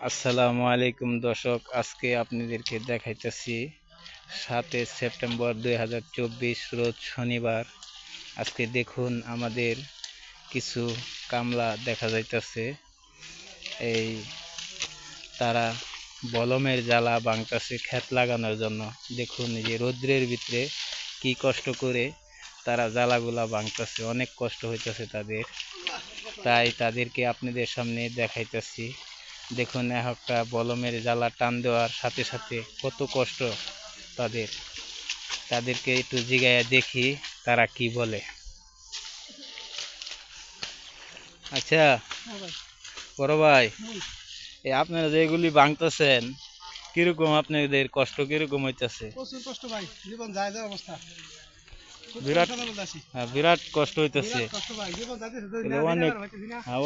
আসসালামু আলাইকুম দর্শক, আজকে আপনাদেরকে দেখাইতেছি 7 সেপ্টেম্বর 2024 রোজ শনিবার। আজকে দেখুন আমাদের কিছু কামলা দেখা যাইতেছে। এই তারা বলমের জ্বালা ভাঙতেছে ক্ষেত লাগানোর জন্য। দেখুন এই যে রৌদ্রের ভিতরে কি কষ্ট করে তারা জ্বালাগুলা ভাঙতেছে, অনেক কষ্ট হইতেছে তাদের। তাই তাদেরকে আপনাদের সামনে দেখাইতেছি। দেখুন একটা বলমের জ্বালা টান দেওয়ার সাথে সাথে কত কষ্ট তাদের। তাদেরকে একটু জিগায়া দেখি তারা কি বলে। আচ্ছা বড় ভাই, আপনারা যেগুলি ভাঙতেছেন কিরকম, আপনাদের কষ্ট কিরকম হইতেছে? প্রচুর কষ্ট ভাই, জীবন যায় যায় অবস্থা। বিরাট বিরাট কষ্ট হইতেছে। অনেক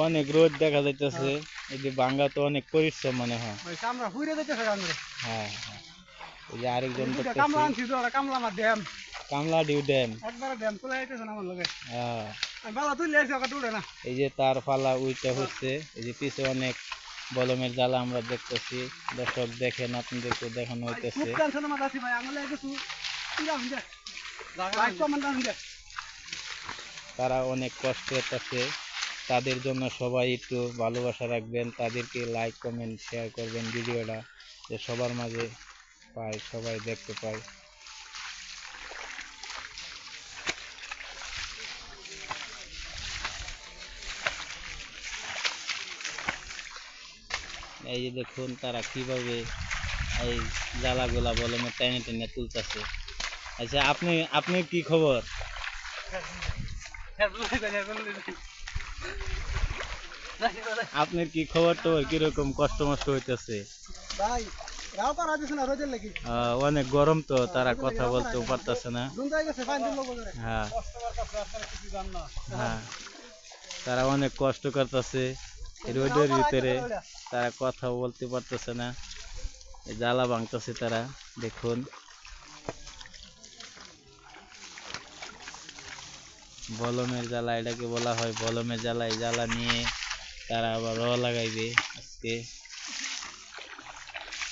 অনেক রোদ দেখা যাইতেছে। এই যে ভাঙ্গা তো অনেক পরিশ্রম মনে হয়। হ্যাঁ হ্যাঁ, এই যে আরেকজন কামলা ডিউ ড্যাম। এই যে তার ফালা উইটা হচ্ছে, এই যে পিছে অনেক বলমের জ্বালা আমরা দেখতেছি। দর্শক দেখেন, আপনাদেরকে দেখানো হইতেছে। তারা অনেক কষ্ট করতেছে। তাদের জন্য সবাই একটু ভালোবাসা রাখবেন, তাদেরকে লাইক কমেন্ট শেয়ার করবেন ভিডিওটা, যে সবার মাঝে পায়, সবাই দেখতে পায়। এই যে দেখুন তারা কিভাবে এই জ্বালাগুলা বলমে টেনে টেনে তুলতেছে। আচ্ছা, আপনি কি খবর? আপনার কি খবর? তো কিরকম কষ্ট মষ্ট হইতেছে? অনেক গরম তো, তারা কথা বলতেও পারতেছে না। হ্যাঁ হ্যাঁ, তারা অনেক কষ্ট করতেছে রোদের ভিতরে, তারা কথা বলতে পারতেছে না, জ্বালা ভাঙতেছে তারা। দেখুন বলমের জ্বালা, এটাকে বলা হয় বলমের জ্বালা। এই জ্বালা নিয়ে তারা আবার লাগাইবে আজকে,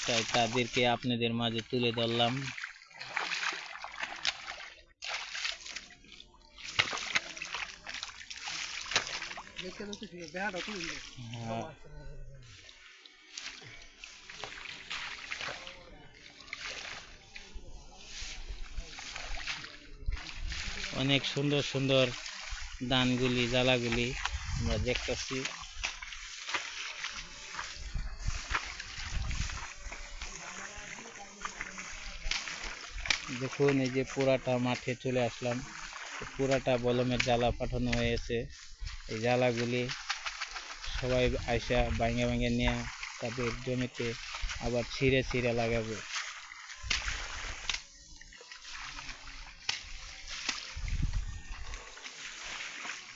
তাই তাদেরকে আপনাদের মাঝে তুলে ধরলাম। হ্যাঁ, অনেক সুন্দর সুন্দর দানগুলি জ্বালাগুলি আমরা দেখতেছি। দেখুন এই যে পুরাটা মাঠে চলে আসলাম, পুরাটা বলমের জ্বালা পাঠানো হয়েছে। এই জ্বালাগুলি সবাই আইসা ভাঙে ভাঙে নিয়ে তাদের জমিতে আবার ছিঁড়ে ছিঁড়ে লাগাবে।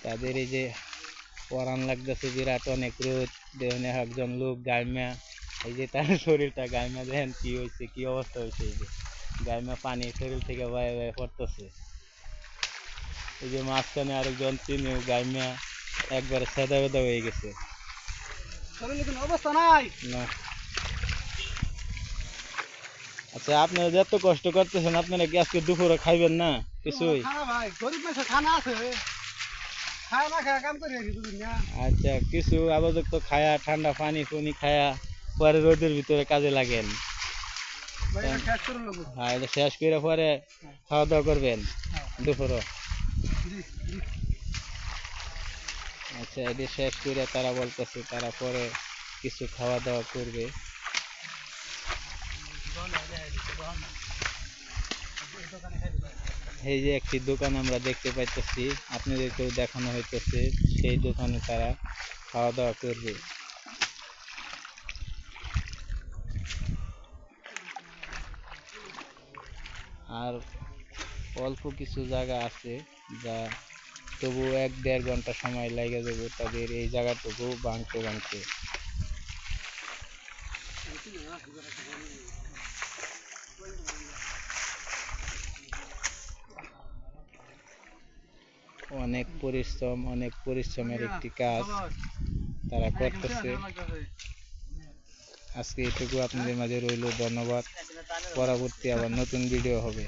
তাদের এই যে পরান লাগতেছে, বিরাট অনেক রোদ। দেখুন একজন লোক গাইমা, এই যে তার শরীরটা গাইমা, দেখেন কি হয়েছে, কি অবস্থা হয়েছে। এই যে গাইমা পানি শরীর থেকে বয়ে বয়ে পড়তেছে। এই যে মাঝখানে আরেকজন, তিনিও গাইমা একবারে সেদা বেদা হয়ে গেছে। অবস্থা নাই না, আচ্ছা আপনারা এত কষ্ট করতেছেন, আপনারা কি আজকে দুপুরে খাইবেন না কিছুই? আচ্ছা, কিছু আপাতত খায়া, ঠান্ডা পানি ফুনি খায়া পরে রোদের ভিতরে কাজে লাগেন। হ্যাঁ, এটা শেষ করে পরে খাওয়া দাওয়া করবেন দুপুরে। আচ্ছা, এটা শেষ করে তারা বলতেছে তারা পরে কিছু খাওয়া দাওয়া করবে। এই যে একটি দোকান আমরা দেখতে পাইতেছি, আপনাদেরকেও দেখানো হইতেছে। সেই দোকানে তারা খাওয়া দাওয়া করবে। আর অল্প কিছু জায়গা আছে যা তবু 1-1.5 ঘন্টা সময় লেগে যাবে তাদের এই জায়গাটুকু ভাঙতে ভাঙতে। অনেক পরিশ্রম, অনেক পরিশ্রমের একটি কাজ তারা করতেছে। আজকে এটুকু আপনাদের মাঝে রইল। ধন্যবাদ। পরবর্তী আবার নতুন ভিডিও হবে।